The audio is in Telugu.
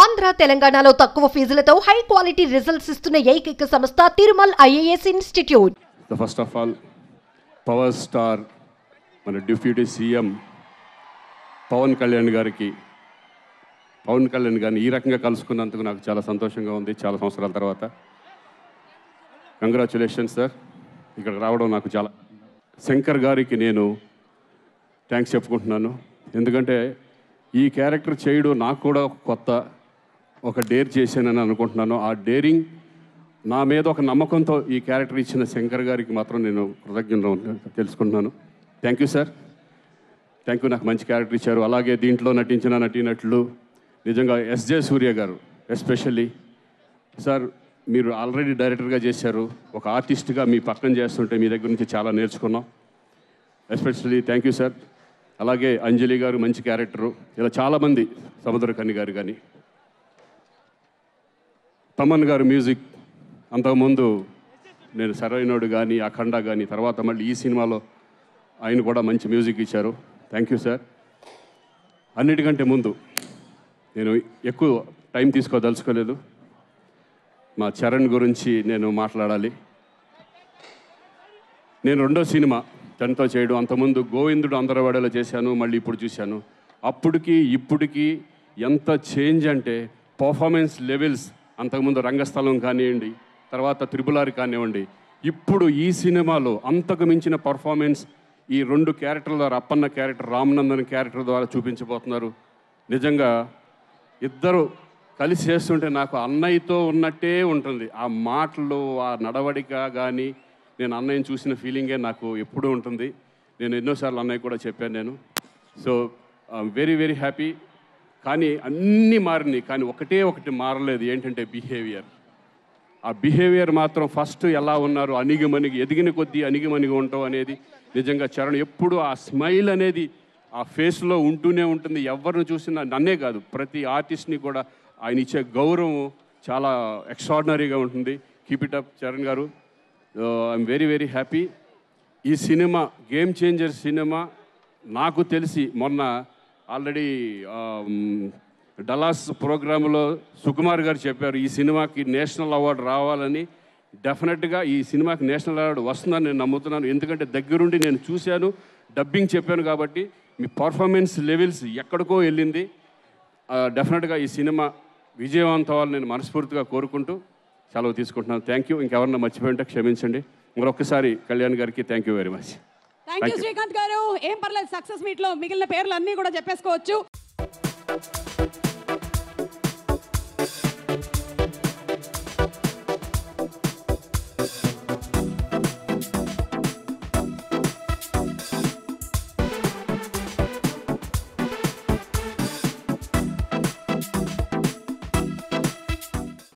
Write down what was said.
ఆంధ్ర తెలంగాణలో తక్కువ ఫీజులతో హై క్వాలిటీ రిజల్ట్స్ ఇస్తున్న ఏకైక సంస్థ Tirumal IAS institute. First of all power star మన డిప్యూటీ సీఎం పవన్ కళ్యాణ్ గారిని ఈ రకంగా కలుసుకున్నందుకు నాకు చాలా సంతోషంగా ఉంది. చాలా సంవత్సరాల తర్వాత కంగ్రాచులేషన్స్ సార్. ఇక్కడికి రావడం నాకు చాలా. శంకర్ గారికి నేను థ్యాంక్స్ చెప్పుకుంటున్నాను. ఎందుకంటే ఈ క్యారెక్టర్ చేయడం నాకు కూడా కొత్త, ఒక డేర్ చేశానని అనుకుంటున్నాను. ఆ డేరింగ్ నా మీద ఒక నమ్మకంతో ఈ క్యారెక్టర్ ఇచ్చిన శంకర్ గారికి మాత్రం నేను కృతజ్ఞతలు తెలుసుకుంటున్నాను. Thank you sir, thank you. నాకు మంచి క్యారెక్టర్ ఇచ్చారు. అలాగే దీంట్లో నటించిన నటీనటులు నిజంగా ఎస్జే సూర్య గారు ఎస్పెషల్లీ సార్, మీరు ఆల్రెడీ డైరెక్టర్గా చేశారు, ఒక ఆర్టిస్ట్గా మీ పక్కన చేస్తుంటే మీ దగ్గర నుంచి చాలా నేర్చుకున్నాం. Especially thank you sir. అలాగే అంజలి గారు మంచి క్యారెక్టరు, ఇలా చాలామంది, సముద్రకని గారు కానీ, తమన్ గారు మ్యూజిక్, అంతకుముందు నేను సరైనోడు కానీ అఖండ కానీ, తర్వాత మళ్ళీ ఈ సినిమాలో ఆయన కూడా మంచి మ్యూజిక్ ఇచ్చారు. Thank you sir. అన్నిటికంటే ముందు నేను ఎక్కువ టైం తీసుకోదలుచుకోలేదు. మా చరణ్ గురించి నేను మాట్లాడాలి. నేను రెండో సినిమా తనతో చేయడం, అంతకుముందు గోవిందుడు అందరవాడలో చేశాను, మళ్ళీ ఇప్పుడు చూశాను. అప్పటికి ఇప్పటికీ ఎంత చేంజ్ అంటే పర్ఫార్మెన్స్ లెవెల్స్, అంతకుముందు రంగస్థలం కానివ్వండి, తర్వాత త్రిపులారి కానివ్వండి, ఇప్పుడు ఈ సినిమాలో అంతకు మించిన పర్ఫార్మెన్స్ ఈ రెండు క్యారెక్టర్ల ద్వారా, అప్పన్న క్యారెక్టర్, రామనందన్ క్యారెక్టర్ ద్వారా చూపించబోతున్నారు. నిజంగా ఇద్దరు కలిసి చేస్తుంటే నాకు అన్నయ్యతో ఉన్నట్టే ఉంటుంది. ఆ మాటలు, ఆ నడవడిక కానీ, నేను అన్నయ్యని చూసిన ఫీలింగే నాకు ఎప్పుడూ ఉంటుంది. నేను ఎన్నోసార్లు అన్నయ్య కూడా చెప్పాను నేను. So very very happy. కానీ అన్నీ మారినాయి, కానీ ఒకటి మారలేదు. ఏంటంటే బిహేవియర్. ఆ బిహేవియర్ మాత్రం ఫస్ట్ ఎలా ఉన్నారు, అణిగిమణిగి, ఎదిగిన కొద్దీ అణిగిమణిగి ఉంటాం అనేది నిజంగా చరణ్ ఎప్పుడు ఆ స్మైల్ అనేది ఆ ఫేస్లో ఉంటూనే ఉంటుంది. ఎవరిని చూసినా, నన్నే కాదు ప్రతి ఆర్టిస్ట్ని కూడా ఆయన ఇచ్చే గౌరవం చాలా ఎక్స్ట్రాడినరీగా ఉంటుంది. కీప్ ఇట్ అప్ చరణ్ గారు. I'm very very happy. ఈ సినిమా గేమ్ చేంజర్ సినిమా. నాకు తెలిసి మొన్న ఆల్రెడీ డలాస్ ప్రోగ్రాంలో సుకుమార్ గారు చెప్పారు, ఈ సినిమాకి నేషనల్ అవార్డు రావాలని. డెఫినెట్గా ఈ సినిమాకి నేషనల్ అవార్డు వస్తుందని నేను నమ్ముతున్నాను. ఎందుకంటే దగ్గరుండి నేను చూశాను, డబ్బింగ్ చెప్పాను కాబట్టి. మీ పర్ఫార్మెన్స్ లెవెల్స్ ఎక్కడికో వెళ్ళింది. డెఫినెట్గా ఈ సినిమా విజయవంతం అవ్వాలని నేను మనస్ఫూర్తిగా కోరుకుంటూ సెలవు తీసుకుంటున్నాను. Thank you. ఇంకెవరన్నా మర్చిపోయింటే క్షమించండి. మరొకసారి కళ్యాణ్ గారికి thank you very much. Thank you Srikanth గారు. ఏం పర్లేదు, సక్సెస్ మీట్లో మిగిలిన పేర్లు అన్నీ కూడా చెప్పేసుకోవచ్చు.